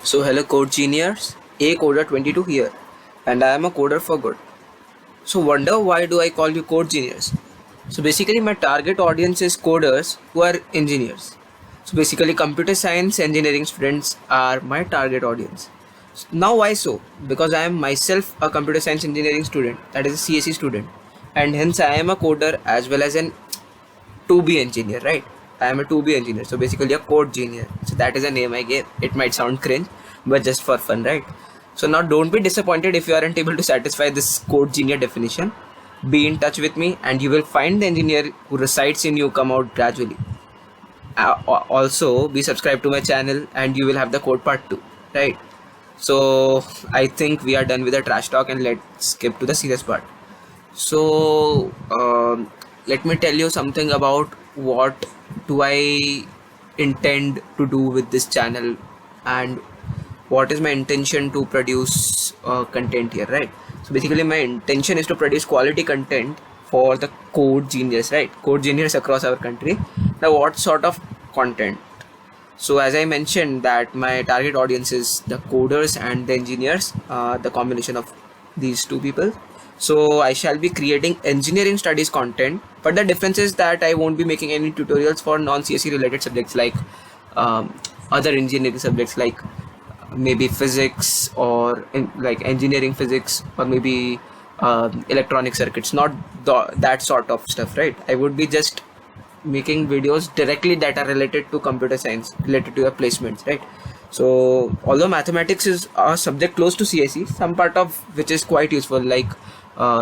So hello codegineers, a coder 22 here, and I am a coder for good. So wonder why do I call you codegineers? So basically my target audience is coders who are engineers. So basically computer science engineering students are my target audience. Now why so? Because I am myself a computer science engineering student, that is a CSE student, and hence I am a coder as well as an 2B engineer, right? I am a 2B engineer, so basically a code genius. So that is a name I gave. It might sound cringe, but just for fun, right? So now don't be disappointed if you aren't able to satisfy this code genius definition. Be in touch with me and you will find the engineer who resides in you come out gradually. Also be subscribed to my channel and you will have the code part 2, right? So I think we are done with the trash talk and let's skip to the serious part. So let me tell you something about what do I intend to do with this channel and what is my intention to produce content here, right? So basically my intention is to produce quality content for the code genius, right? Code genius across our country. Now what sort of content? So as I mentioned that my target audience is the coders and the engineers, the combination of these two people. So I shall be creating engineering studies content, but the difference is that I won't be making any tutorials for non-CSE related subjects like other engineering subjects like maybe physics or like engineering physics or maybe electronic circuits, not that sort of stuff, right? I would be just making videos directly that are related to computer science, related to your placements, right? So although mathematics is a subject close to CSE, some part of which is quite useful like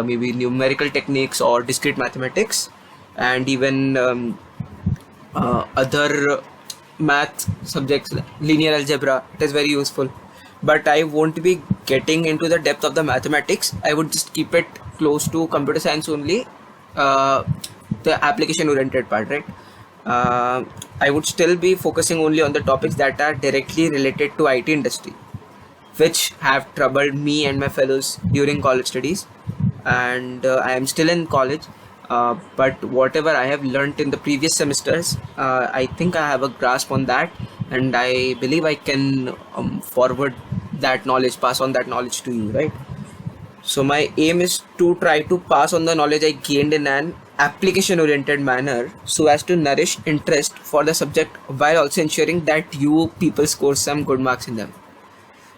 maybe numerical techniques or discrete mathematics and even other math subjects, linear algebra, it is very useful. But I won't be getting into the depth of the mathematics. I would just keep it close to computer science only, the application oriented part, right? I would still be focusing only on the topics that are directly related to IT industry, which have troubled me and my fellows during college studies. And I am still in college, but whatever I have learnt in the previous semesters, I think I have a grasp on that, and I believe I can forward that knowledge, pass on that knowledge to you, right? So my aim is to try to pass on the knowledge I gained in an application oriented manner so as to nourish interest for the subject while also ensuring that you people score some good marks in them.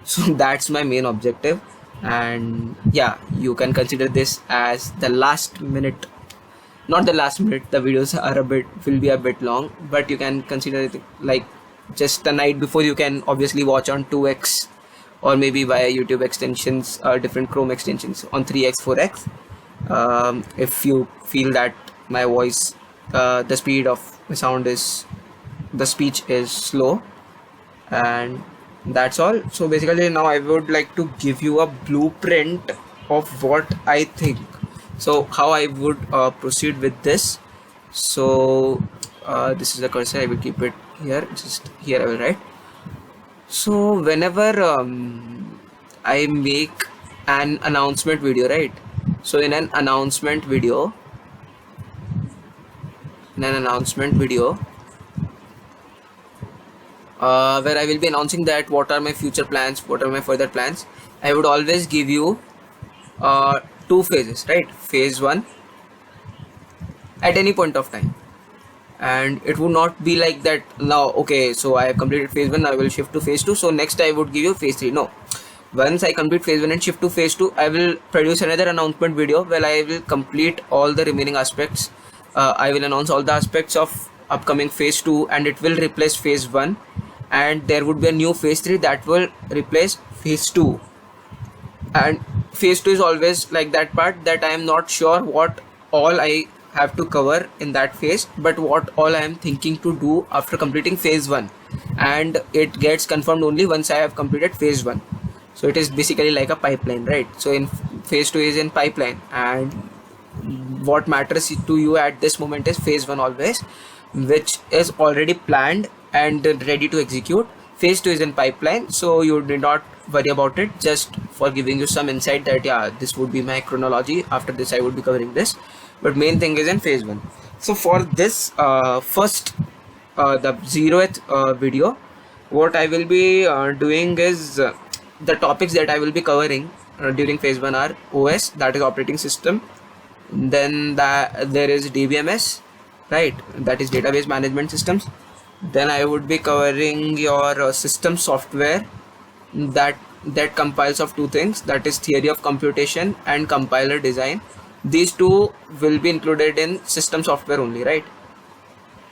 So that's my main objective, and yeah, you can consider this as the last minute, not the last minute, the videos are will be a bit long, but you can consider it like just the night before. You can obviously watch on 2x or maybe via YouTube extensions or different Chrome extensions on 3x 4x if you feel that my voice, the speed of the sound is, the speech is slow, and that's all. So basically now I would like to give you a blueprint of what I think, so how I would proceed with this. So this is the cursor, I will keep it here, just here I will write. So whenever I make an announcement video, right? So in an announcement video, where I will be announcing that what are my future plans, what are my further plans, I would always give you two phases, right? Phase 1 at any point of time, and it would not be like that now, okay, so I have completed phase 1, I will shift to phase 2, so next I would give you phase 3. No, once I complete phase 1 and shift to phase 2, I will produce another announcement video where I will complete all the remaining aspects. I will announce all the aspects of upcoming phase 2 and it will replace phase 1, and there would be a new phase 3 that will replace phase 2. And phase 2 is always like that part that I am not sure what all I have to cover in that phase, but what all I am thinking to do after completing phase 1, and it gets confirmed only once I have completed phase 1. So it is basically like a pipeline, right? So in phase 2 is in pipeline, and what matters to you at this moment is phase 1 always, which is already planned and ready to execute. Phase 2 is in pipeline, so you need not worry about it, just for giving you some insight that yeah, this would be my chronology, after this I would be covering this, but main thing is in phase 1. So for this first the 0th video, what I will be doing is the topics that I will be covering during phase 1 are OS, that is operating system, then there is DBMS, right, that is database management systems. Then I would be covering your system software that compiles of two things, that is theory of computation and compiler design. These two will be included in system software only, right?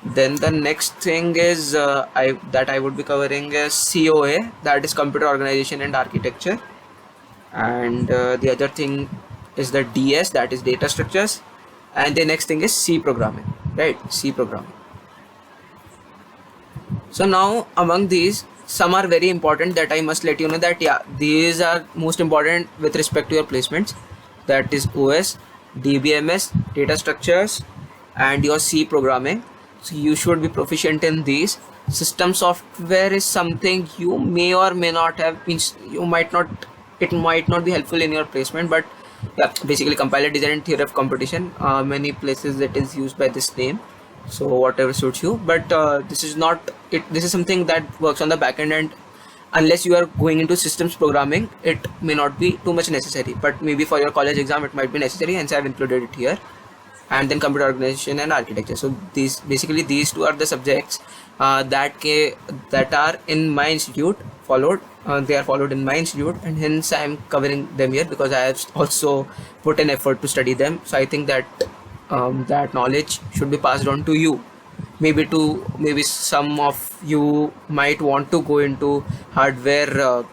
Then the next thing is I would be covering is COA, that is computer organization and architecture, and the other thing is the DS, that is data structures, and the next thing is C programming, right? C programming. So now among these, some are very important that I must let you know that yeah, these are most important with respect to your placements, that is OS, DBMS, data structures, and your C programming. So you should be proficient in these. System software is something you may or may not have, means you might not, it might not be helpful in your placement, but yeah, basically compiler design and theory of computation, many places it is used by this name, so whatever suits you. But this is not it, this is something that works on the back end, and unless you are going into systems programming, it may not be too much necessary, but maybe for your college exam it might be necessary, hence I have included it here. And then computer organization and architecture. So these two are the subjects that are in my institute followed. They are followed in my institute, and hence I am covering them here because I have also put an effort to study them. So I think that that knowledge should be passed on to you. Maybe some of you might want to go into hardware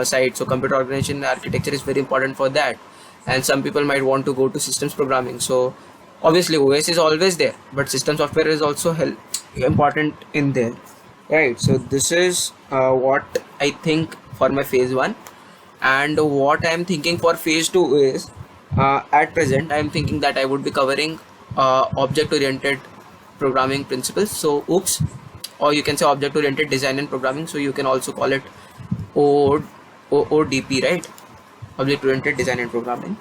side. So computer organization and architecture is very important for that, and some people might want to go to systems programming. So obviously OS is always there, but system software is also important in there, right? So this is what I think for my phase 1, and what I am thinking for phase 2 is at present I am thinking that I would be covering object oriented programming principles, so OOPS, or you can say object oriented design and programming, so you can also call it OODP, right? Object oriented design and programming.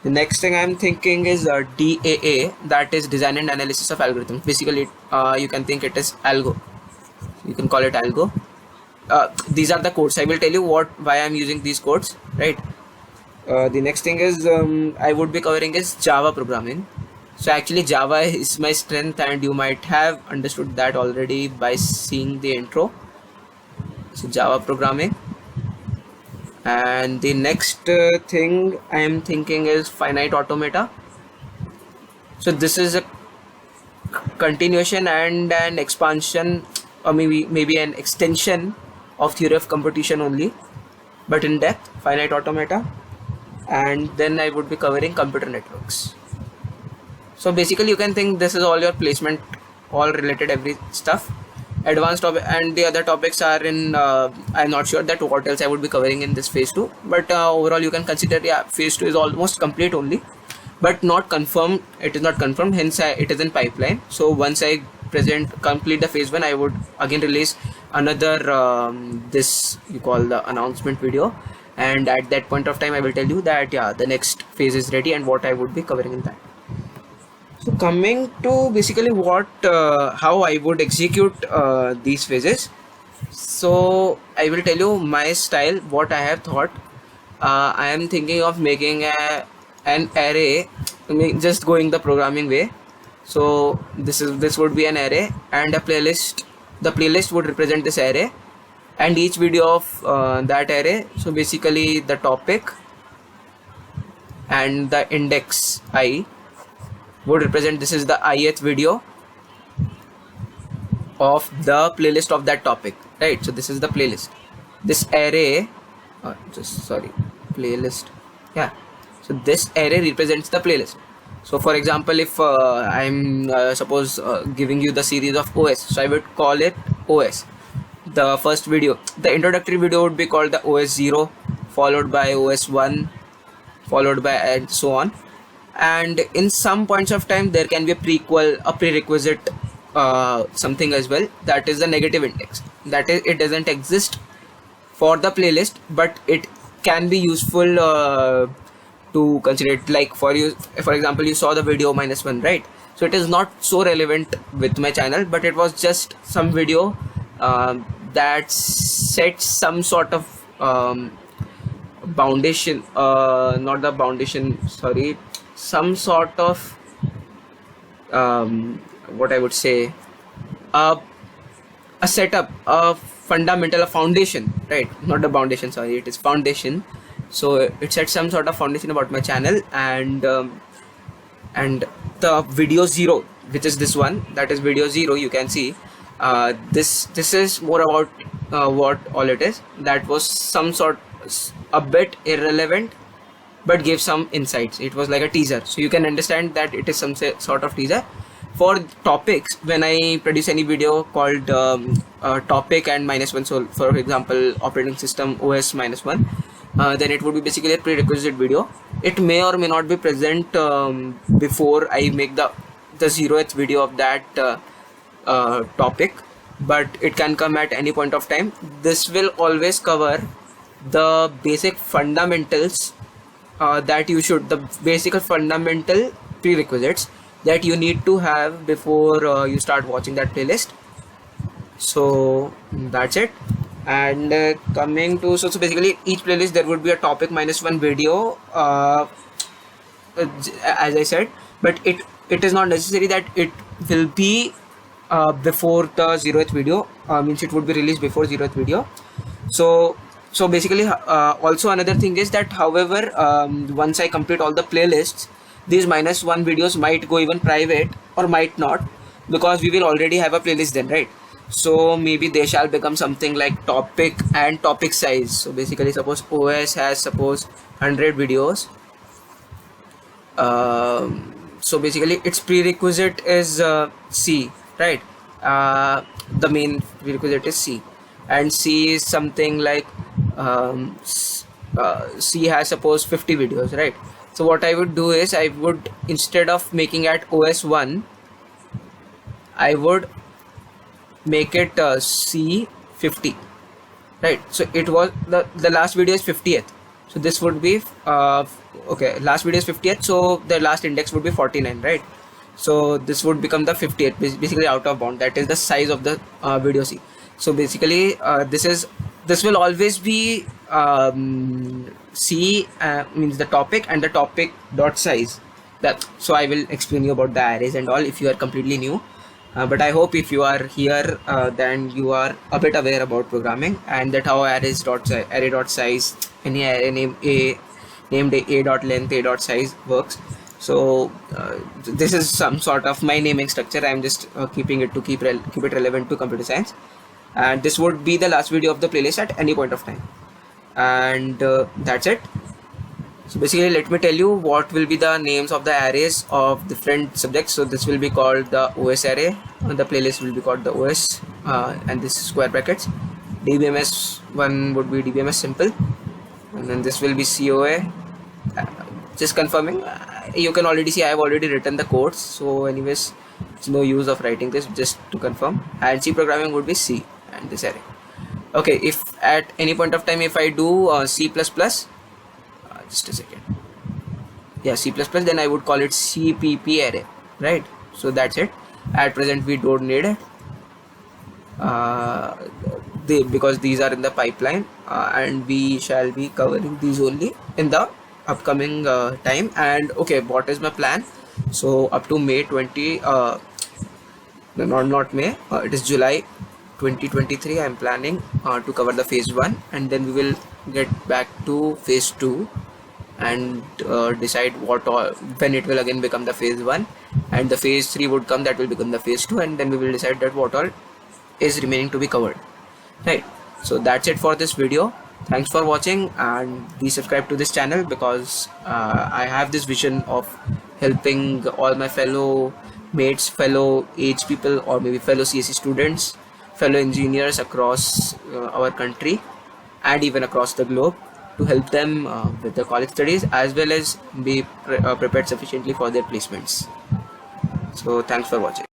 The next thing I'm thinking is DAA, that is design and analysis of algorithms. Basically you can think it is algo, you can call it algo. These are the codes. I will tell you why I'm using these codes, right? The next thing is I would be covering is Java programming. So actually Java is my strength, and you might have understood that already by seeing the intro. So Java programming. And the next thing I am thinking is finite automata. So this is a continuation and an expansion, or maybe an extension of theory of computation only, but in depth, finite automata. And then I would be covering computer networks. So basically you can think this is all your placement, all related every stuff. Advanced topic, and the other topics are in I'm not sure that what else I would be covering in this phase 2, but overall you can consider phase 2 is almost complete only, but not confirmed. It is not confirmed, hence it is in pipeline. So once I complete the phase 1, I would again release another this you call the announcement video, and at that point of time I will tell you that the next phase is ready and what I would be covering in that. So coming to basically how I would execute these phases. So I will tell you my style, what I have thought. I am thinking of making an array, just going the programming way. So this would be an array and a playlist. The playlist would represent this array, and each video of that array. So basically the topic and the index I would represent, this is the ith video of the playlist of that topic, right? So this is the playlist, this array playlist, so this array represents the playlist. So for example, if I'm suppose giving you the series of OS, so I would call it OS. The first video, the introductory video would be called the OS 0, followed by OS 1, followed by and so on. And in some points of time there can be a prerequisite something as well, that is the negative index. That is, it doesn't exist for the playlist, but it can be useful to consider it. Like for example, you saw the video -1, right? So it is not so relevant with my channel, but it was just some video that sets some sort of foundation, not the foundation, sorry, some sort of what I would say, a setup, a fundamental, a foundation, right? Not the foundation, sorry, it is foundation. So it sets some sort of foundation about my channel, and the video 0, which is this one, that is video 0. You can see this is more about what all it is. That was some sort, a bit irrelevant, but gave some insights. It was like a teaser, so you can understand that it is some sort of teaser. For topics, when I produce any video called topic and -1, so for example operating system OS -1, then it would be basically a prerequisite video. It may or may not be present before I make the 0th video of that topic, but it can come at any point of time. This will always cover the basic fundamentals that you should, the basic fundamental prerequisites that you need to have before you start watching that playlist. So that's it. And coming to, so basically each playlist there would be a topic -1 video, as I said, but it is not necessary that it will be before the 0th video, means it would be released before 0th video. So basically also another thing is that, however, once I complete all the playlists, these -1 videos might go even private or might not, because we will already have a playlist then, right? So maybe they shall become something like topic and topic size. So basically, suppose OS has 100 videos, so basically its prerequisite is C, right? The main prerequisite is C, and C is something like C has 50 videos, right? So what I would do is, I would, instead of making at OS 1, I would make it C50, right? So it was the last video is 50th, so this would be okay, last video is 50th, so the last index would be 49, right? So this would become the 50th, basically out of bound. That is the size of the video C. So basically this will always be C, means the topic and the topic dot size. That, so I will explain you about the arrays and all if you are completely new, but I hope if you are here then you are a bit aware about programming, and that how arrays dot array dot size, any array name a named a dot length, a dot size works. So this is some sort of my naming structure. I am just keeping it to keep it relevant to computer science, and this would be the last video of the playlist at any point of time. And that's it. So basically, let me tell you what will be the names of the arrays of different subjects. So this will be called the OS array, and the playlist will be called the OS, and this square brackets. DBMS one would be DBMS simple, and then this will be COA. Just confirming, you can already see I have already written the codes, so anyways it's no use of writing this, just to confirm. And C programming would be C and this array. Okay, if at any point of time if I do C++, just a second, yeah, C++, then I would call it CPP array, right? So that's it. At present we don't need it because these are in the pipeline, and we shall be covering these only in the upcoming time. And okay, what is my plan? So up to May 20, not May, it is July 2023, I am planning to cover the phase 1, and then we will get back to phase 2 and decide when it will again become the phase 1, and the phase 3 would come, that will become the phase 2, and then we will decide that what all is remaining to be covered, right? So that's it for this video. Thanks for watching, and please subscribe to this channel, because I have this vision of helping all my fellow mates, fellow age people, or maybe fellow CSE students, fellow engineers across our country and even across the globe, to help them with their college studies, as well as be prepared sufficiently for their placements. So thanks for watching.